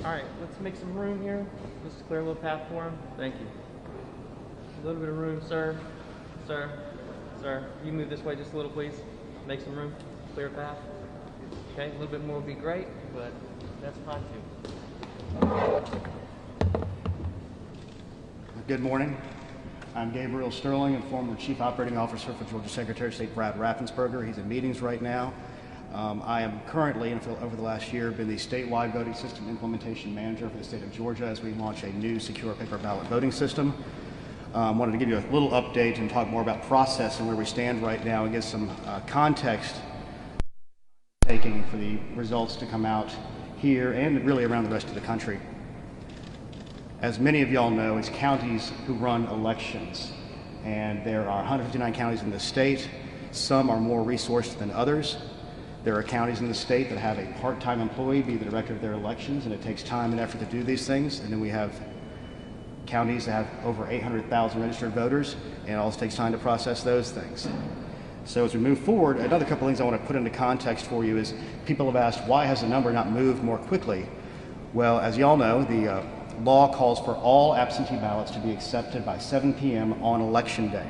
All right, let's make some room here. Just clear a little path for him. Thank you. A little bit of room, sir. Sir. Sir, you move this way just a little, please. Make some room. Clear a path. Okay, a little bit more would be great, but that's fine too. Good morning. I'm Gabriel Sterling, and former Chief Operating Officer for Georgia Secretary of State Brad Raffensperger. He's in meetings right now. I am currently, and over the last year, been the statewide voting system implementation manager for the state of Georgia as we launch a new secure paper ballot voting system. Wanted to give you a little update and talk more about process and where we stand right now and give some context taking for the results to come out here and really around the rest of the country. As many of y'all know, it's counties who run elections, and there are 159 counties in the state. Some are more resourced than others. There are counties in the state that have a part-time employee be the director of their elections, and it takes time and effort to do these things. And then we have counties that have over 800,000 registered voters, and it also takes time to process those things. So as we move forward, another couple of things I want to put into context for you is people have asked, why has the number not moved more quickly? Well, as y'all know, the law calls for all absentee ballots to be accepted by 7 p.m. on election day.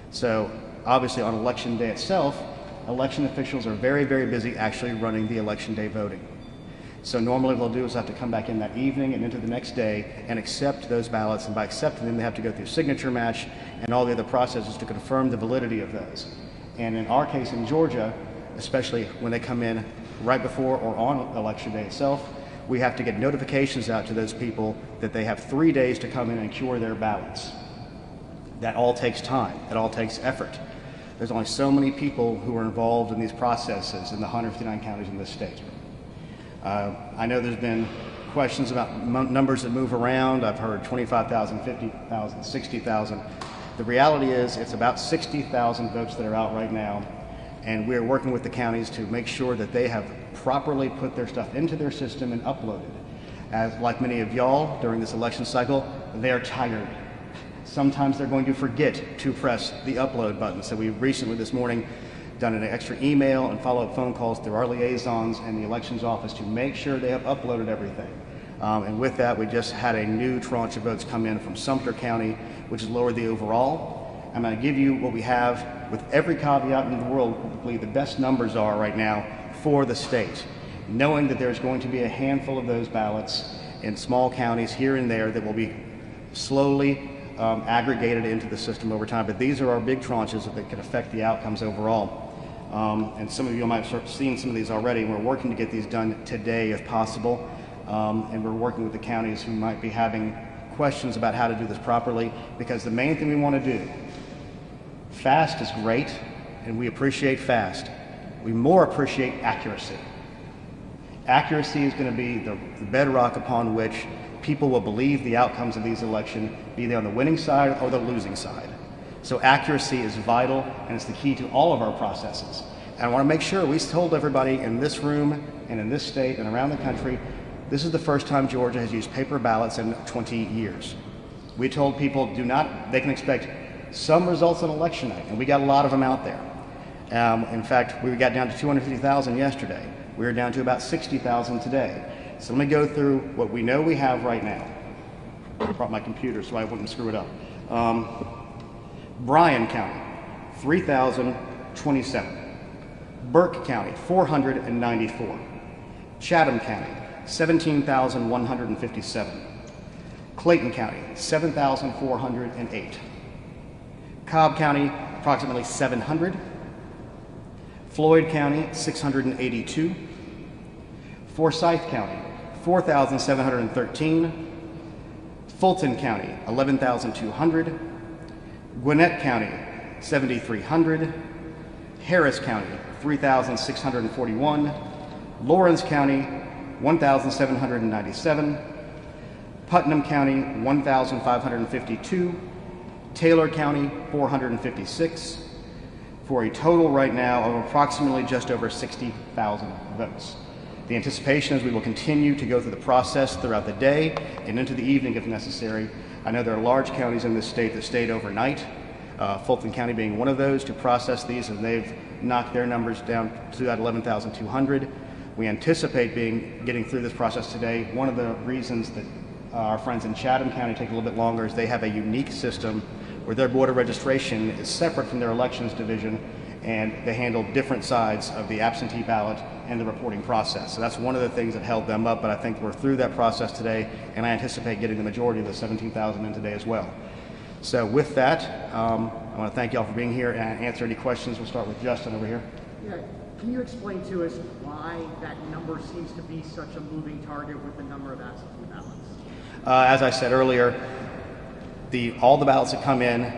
So obviously on election day itself, election officials are very, very busy actually running the election day voting. So normally what they'll do is have to come back in that evening and into the next day and accept those ballots, and by accepting them they have to go through signature match and all the other processes to confirm the validity of those. And in our case in Georgia, especially when they come in right before or on election day itself, we have to get notifications out to those people that they have 3 days to come in and cure their ballots. That all takes time, it all takes effort. There's only so many people who are involved in these processes in the 159 counties in this state. I know there's been questions about numbers that move around. I've heard 25,000, 50,000, 60,000. The reality is it's about 60,000 votes that are out right now, and we're working with the counties to make sure that they have properly put their stuff into their system and uploaded. As like many of y'all during this election cycle, they are tired. Sometimes they're going to forget to press the upload button. So we recently this morning done an extra email and follow-up phone calls through our liaisons and the elections office to make sure they have uploaded everything. And with that, we just had a new tranche of votes come in from Sumter County, which has lowered the overall. I'm going to give you what we have with every caveat in the world, what we believe the best numbers are right now for the state, knowing that there's going to be a handful of those ballots in small counties here and there that will be slowly aggregated into the system over time. But these are our big tranches that could affect the outcomes overall. And some of you might have seen some of these already. We're working to get these done today if possible. And we're working with the counties who might be having questions about how to do this properly, because the main thing we want to do, fast is great, and we appreciate fast. We more appreciate accuracy. Accuracy is going to be the bedrock upon which people will believe the outcomes of these elections, be they on the winning side or the losing side. So accuracy is vital, and it's the key to all of our processes. And I want to make sure we told everybody in this room and in this state and around the country, this is the first time Georgia has used paper ballots in 20 years. We told people they can expect some results on election night, and we got a lot of them out there. In fact, we got down to 250,000 yesterday. We're down to about 60,000 today. So let me go through what we know we have right now. I brought my computer so I wouldn't screw it up. Bryan County, 3,027. Burke County, 494. Chatham County, 17,157. Clayton County, 7,408. Cobb County, approximately 700. Floyd County, 682. Forsyth County, 4,713. Fulton County, 11,200. Gwinnett County, 7,300. Harris County, 3,641. Lawrence County, 1,797. Putnam County, 1,552. Taylor County, 456. For a total right now of approximately just over 60,000 votes. The anticipation is we will continue to go through the process throughout the day and into the evening if necessary. I know there are large counties in this state that stayed overnight, Fulton County being one of those, to process these, and they've knocked their numbers down to about 11,200. We anticipate getting through this process today. One of the reasons that our friends in Chatham County take a little bit longer is they have a unique system where their board of registration is separate from their elections division, and they handle different sides of the absentee ballot and the reporting process. So that's one of the things that held them up, but I think we're through that process today, and I anticipate getting the majority of the 17,000 in today as well. So with that, I want to thank y'all for being here and answer any questions. We'll start with Justin over here. Yeah, can you explain to us why that number seems to be such a moving target with the number of absentee ballots? As I said earlier, all the ballots that come in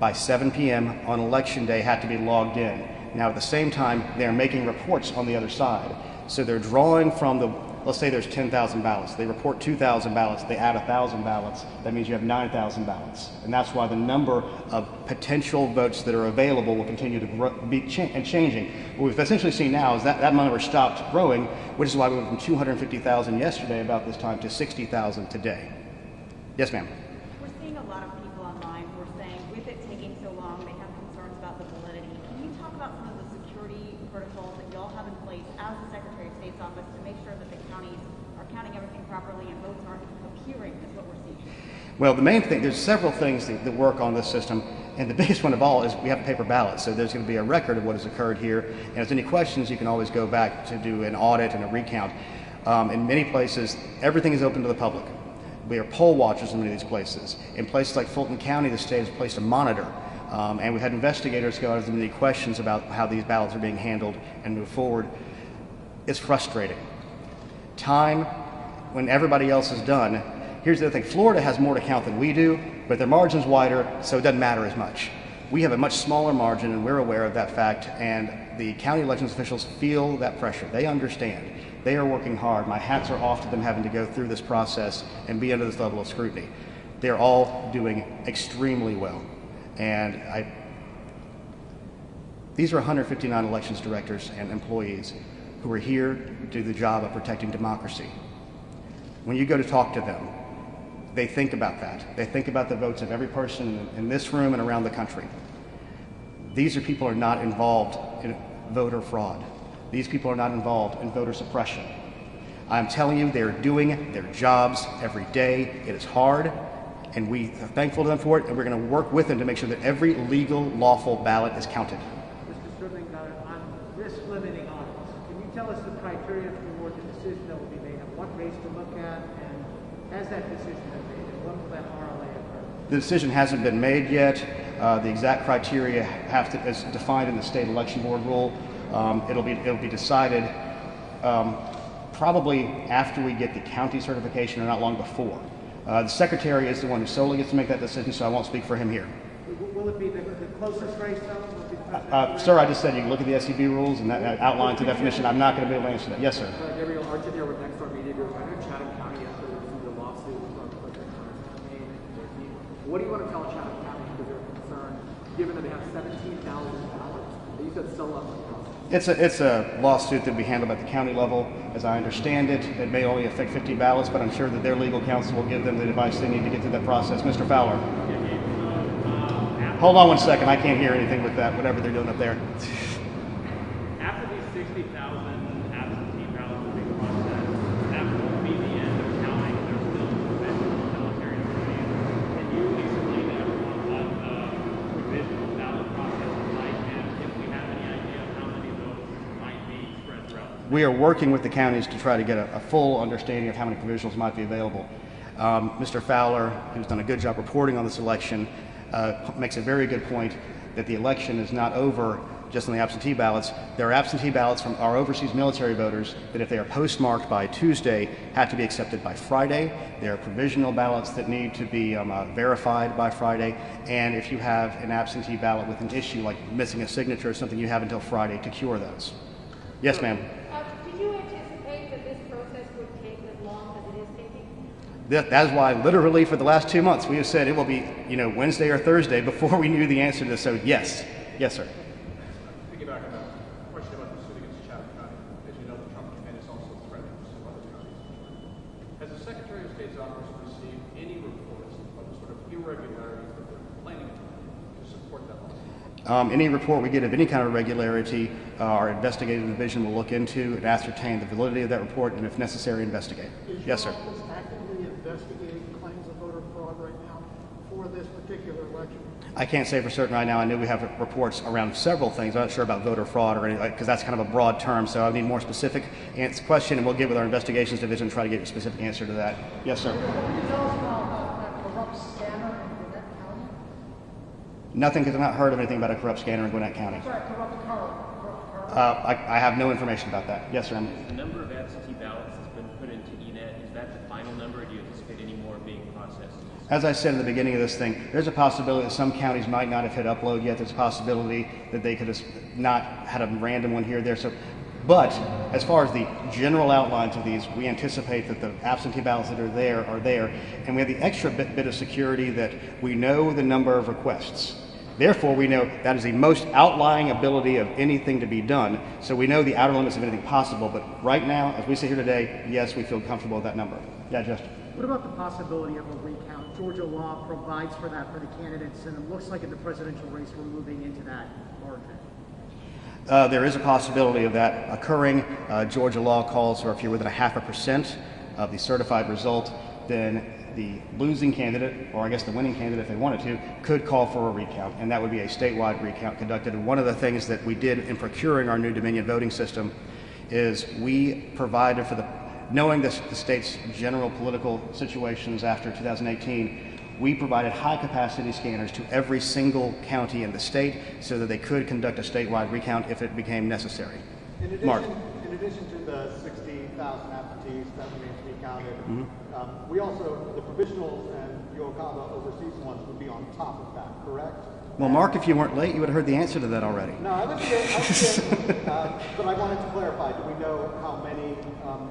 by 7 p.m. on election day have to be logged in. Now, at the same time, they're making reports on the other side. So they're drawing from let's say there's 10,000 ballots. They report 2,000 ballots. They add 1,000 ballots. That means you have 9,000 ballots. And that's why the number of potential votes that are available will continue to be changing. What we've essentially seen now is that number stopped growing, which is why we went from 250,000 yesterday about this time to 60,000 today. Yes, ma'am. We're seeing a lot of people online who are saying, with it taking so long, they have concerns about the validity. Can you talk about some of the security protocols that y'all have in place as the Secretary of State's office to make sure that the counties are counting everything properly and votes aren't appearing as what we're seeing? Well, the main thing, there's several things that work on this system, and the biggest one of all is we have paper ballots, so there's going to be a record of what has occurred here, and if there's any questions, you can always go back to do an audit and a recount. In many places, everything is open to the public. We are poll watchers in many of these places. In places like Fulton County, the state has placed a monitor, and we've had investigators go out and many questions about how these ballots are being handled and move forward. It's frustrating. Time, when everybody else is done. Here's the other thing, Florida has more to count than we do, but their margin's wider, so it doesn't matter as much. We have a much smaller margin, and we're aware of that fact, and the county elections officials feel that pressure. They understand. They are working hard. My hats are off to them having to go through this process and be under this level of scrutiny. They're all doing extremely well. And these are 159 elections directors and employees who are here to do the job of protecting democracy. When you go to talk to them, they think about that. They think about the votes of every person in this room and around the country. These people are not involved in voter fraud. These people are not involved in voter suppression. I'm telling you, they're doing their jobs every day. It is hard, and we are thankful to them for it, and we're going to work with them to make sure that every legal, lawful ballot is counted. Mr. Sterling, on risk limiting audits, can you tell us the criteria for the decision that will be made and what race to look at, and has that decision been made, and when will that RLA occur? The decision hasn't been made yet. The exact criteria is defined in the state election board rule. It'll be decided probably after we get the county certification or not long before. The secretary is the one who solely gets to make that decision, so I won't speak for him here. Will it be the closest race, though? Will it be the presidential Sir, I just said you can look at the SEB rules and that outlines the definition. I'm not going to be able to answer that. Yes, sir. Gabriel Archer here with Next Door Media Group. I know Chatham County yesterday received a lawsuit from the campaign. What do you want to tell Chatham County because they're concerned, given that they have 17,000 ballots? You said so less than possible. It's a lawsuit that will be handled at the county level. As I understand it, it may only affect 50 ballots, but I'm sure that their legal counsel will give them the advice they need to get through that process. Mr. Fowler. Hold on one second. I can't hear anything with that, whatever they're doing up there. After these 60,000 absentee ballots are being processed, that won't be the end of counting. There's still provisional military duties. Can you explain to everyone what the provisional ballot process is like, and if we have any idea of how many votes might be spread throughout? We are working with the counties to try to get a full understanding of how many provisionals might be available. Mr. Fowler, who's done a good job reporting on this election, makes a very good point that the election is not over just on the absentee ballots. There are absentee ballots from our overseas military voters that, if they are postmarked by Tuesday, have to be accepted by Friday. There are provisional ballots that need to be verified by Friday. And if you have an absentee ballot with an issue like missing a signature or something, you have until Friday to cure those. Yes, ma'am. Did you anticipate that this process would take as long as it is taking? That's why, literally, for the last 2 months, we have said it will be, Wednesday or Thursday before we knew the answer to this. So, yes. Yes, sir. Piggyback on that question about the suit against Chatham County. As you know, the Trump campaign is also threatening to sue other counties. Has the Secretary of State's office received any reports of the sort of irregularities that they're complaining about to support that lawsuit? Any report we get of any kind of irregularity, our investigative division will look into and ascertain the validity of that report, and if necessary, investigate. Yes, sir. Is your office actively investigating claims of voter fraud right now for this particular election? I can't say for certain right now. I know we have reports around several things. I'm not sure about voter fraud or anything, because that's kind of a broad term, so I need more specific question, and we'll get with our investigations division and try to get a specific answer to that. Yes, sir. Can you tell us about that corrupt scanner in Gwinnett County? Nothing, because I've not heard of anything about a corrupt scanner in Gwinnett County. Sorry, corrupt card. I have no information about that. Yes, sir. The number of absentee ballots that's been put into ENET, is that the final number, or do you anticipate any more being processed? As I said in the beginning of this thing, there's a possibility that some counties might not have hit upload yet. There's a possibility that they could have not had a random one here or there. But as far as the general outlines of these, we anticipate that the absentee ballots that are there, and we have the extra bit of security that we know the number of requests. Therefore, we know that is the most outlying ability of anything to be done. So we know the outer limits of anything possible. But right now, as we sit here today, yes, we feel comfortable with that number. Yeah, Justin. What about the possibility of a recount? Georgia law provides for that for the candidates, and it looks like in the presidential race we're moving into that margin. There is a possibility of that occurring. Georgia law calls for if you're within 0.5% of the certified result, then the losing candidate, or I guess the winning candidate if they wanted to, could call for a recount, and that would be a statewide recount conducted. And one of the things that we did in procuring our new Dominion voting system is we provided for the, knowing the state's general political situations after 2018, we provided high-capacity scanners to every single county in the state so that they could conduct a statewide recount if it became necessary. In addition, Mark. In addition to the 60,000 absentees that remain to be counted, we also, the provisionals and Yokohama overseas ones would be on top of that, correct? Well, Mark, if you weren't late, you would have heard the answer to that already. No, I was kidding, but I wanted to clarify. Do we know how many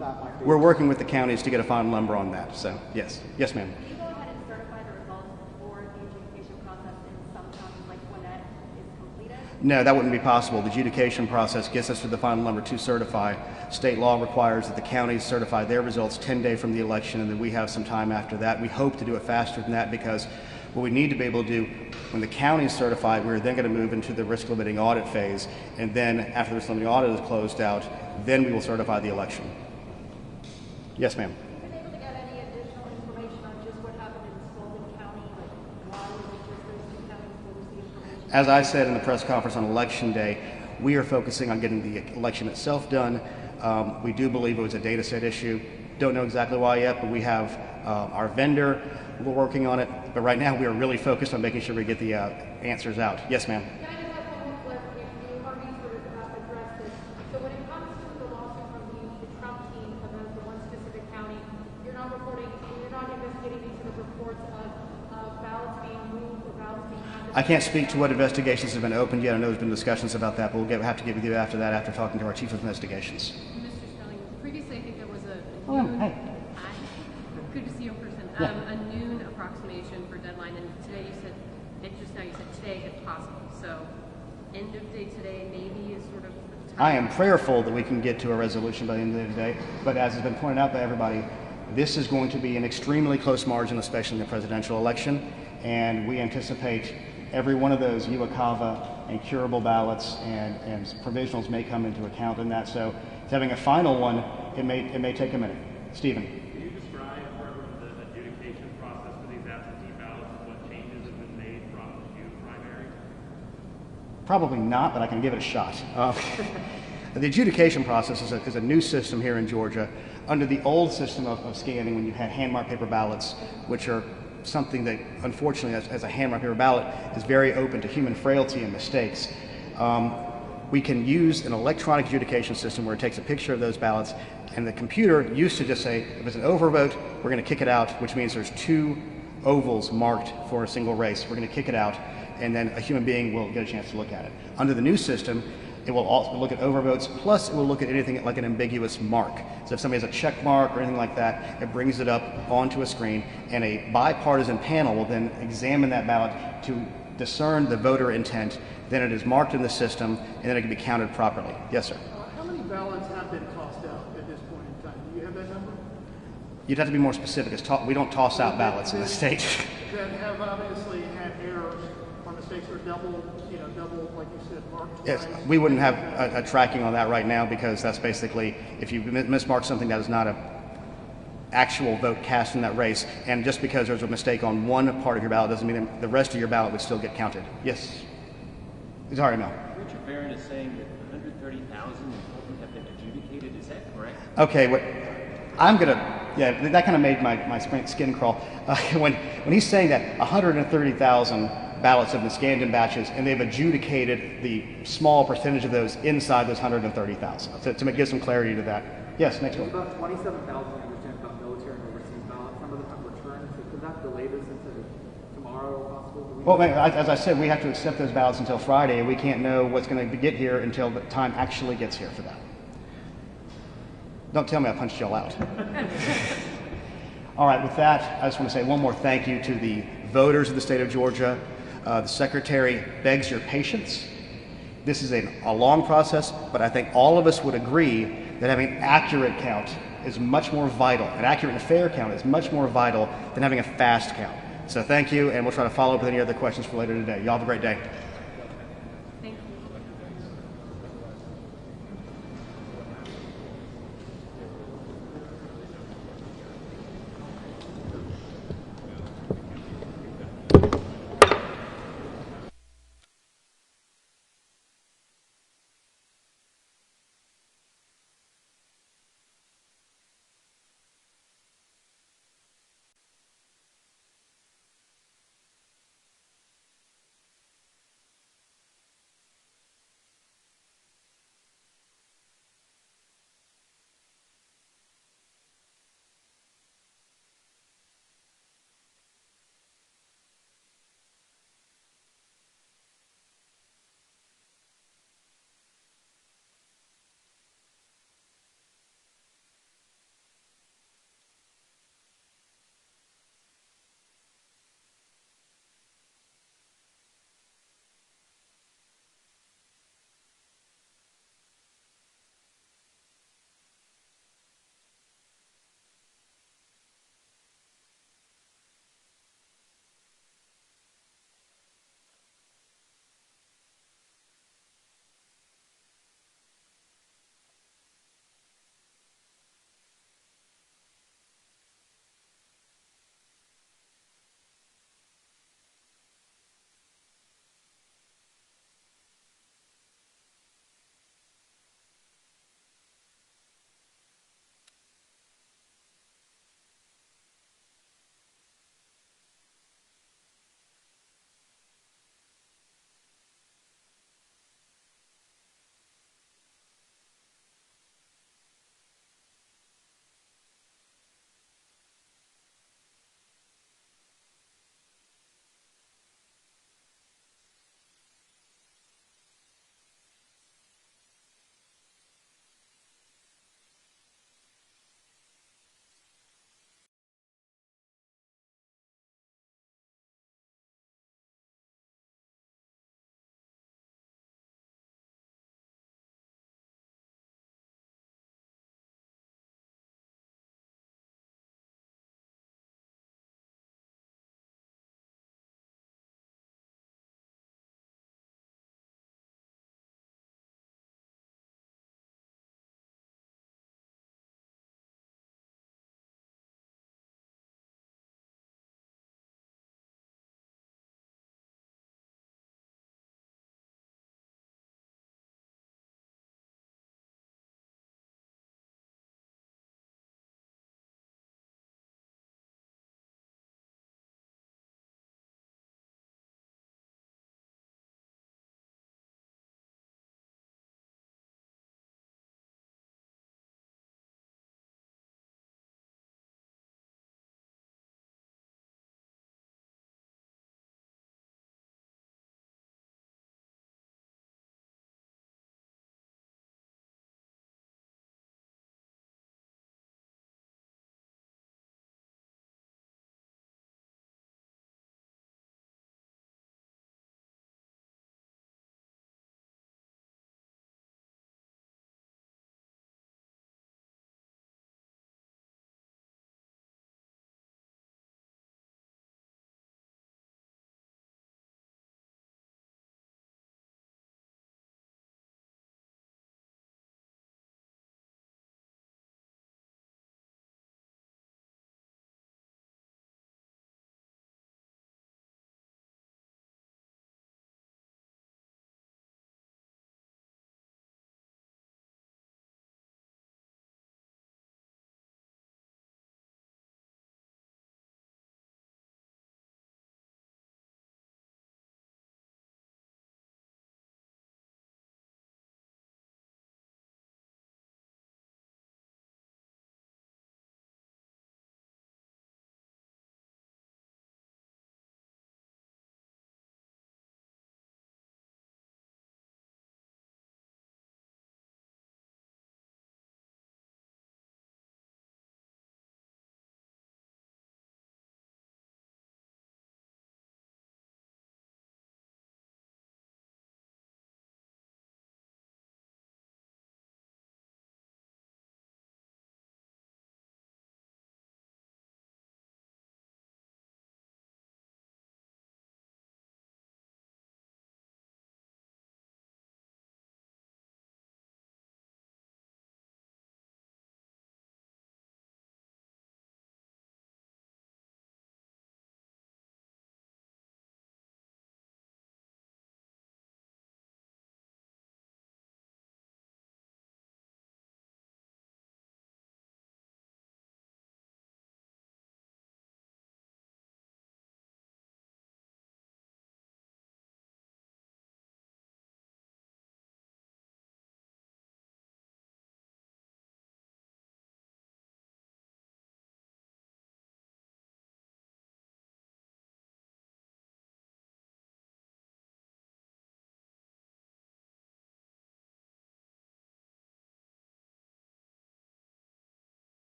that might be? We're working with the counties to get a final number on that, so yes. Yes, ma'am. Can you go ahead and certify the results before the adjudication process in some counties like Gwinnett is completed? No, that wouldn't be possible. The adjudication process gets us to the final number to certify. State law requires that the counties certify their results 10 days from the election, and then we have some time after that. We hope to do it faster than that because what we need to be able to do, when the county is certified, we're then going to move into the risk limiting audit phase, and then after the risk limiting audit is closed out, then we will certify the election. Yes, ma'am. Have you been able to get any additional information on just what happened in Spalding County? Like, why was it just those two counties that received information? As I said in the press conference on election day, we are focusing on getting the election itself done. We do believe it was a data set issue. Don't know exactly why yet, but we have our vendor. We're working on it, but right now we are really focused on making sure we get the answers out. Yes, ma'am. Can I just have one more clarification? You already sort of addressed this. So when it comes to the lawsuit from the Trump team about the one specific county, you're not reporting, you're not investigating these sort of reports of ballots being moved or ballots being handed? I can't speak to what investigations have been opened yet. I know there's been discussions about that, but we'll have to get with you after that, after talking to our chief of investigations. Mr. Stelling, previously I think there was a Oh, noon, hey. Hi. Good to see you in person. Yeah. A noon approximation for deadline, and today you said, just now you said today if possible. So end of day today maybe is sort of the time. I am prayerful that we can get to a resolution by the end of the day, but as has been pointed out by everybody, this is going to be an extremely close margin, especially in the presidential election, and we anticipate every one of those UACAVA and curable ballots and provisionals may come into account in that. So having a final one, it may take a minute. Stephen. Can you describe the adjudication process for these absentee ballots and what changes have been made from the June primary? Probably not, but I can give it a shot. The adjudication process is a new system here in Georgia. Under the old system of scanning, when you had hand-marked paper ballots, which are something that, unfortunately, as a hand-marked paper ballot, is very open to human frailty and mistakes. We can use an electronic adjudication system where it takes a picture of those ballots, and the computer used to just say, if it's an overvote, we're going to kick it out, which means there's 2 ovals marked for a single race. We're going to kick it out, and then a human being will get a chance to look at it. Under the new system, it will also look at overvotes, plus it will look at anything like an ambiguous mark. So if somebody has a check mark or anything like that, it brings it up onto a screen, and a bipartisan panel will then examine that ballot to discern the voter intent. Then it is marked in the system, and then it can be counted properly. Yes, sir. How many ballots have been tossed out at this point in time? Do you have that number? You'd have to be more specific. We don't toss out ballots in the state. That have obviously had errors on the mistakes are double, like you said, marked. Yes, twice. we wouldn't have a tracking on that right now because that's basically, if you mismark something that is not a actual vote cast in that race, and just because there's a mistake on one part of your ballot doesn't mean that the rest of your ballot would still get counted. Yes. Sorry, Mel. Richard Barron is saying that 130,000 have been adjudicated. Is that correct? Okay, that kind of made my skin crawl. When he's saying that 130,000 ballots have been scanned in batches and they've adjudicated the small percentage of those inside those 130,000. So to give some clarity to that. Yes, next There's one. about 27,000 I understand about military and overseas ballots. Some of them have returned. So could that delay this into tomorrow possibly? Well, as I said, we have to accept those ballots until Friday, and we can't know what's going to get here until the time actually gets here for that. Don't tell me I punched y'all out. All right, with that, I just want to say one more thank you to the voters of the state of Georgia. The Secretary begs your patience. This is a long process, but I think all of us would agree that having an accurate count is much more vital. An accurate and fair count is much more vital than having a fast count. So thank you, and we'll try to follow up with any other questions for later today. Y'all have a great day.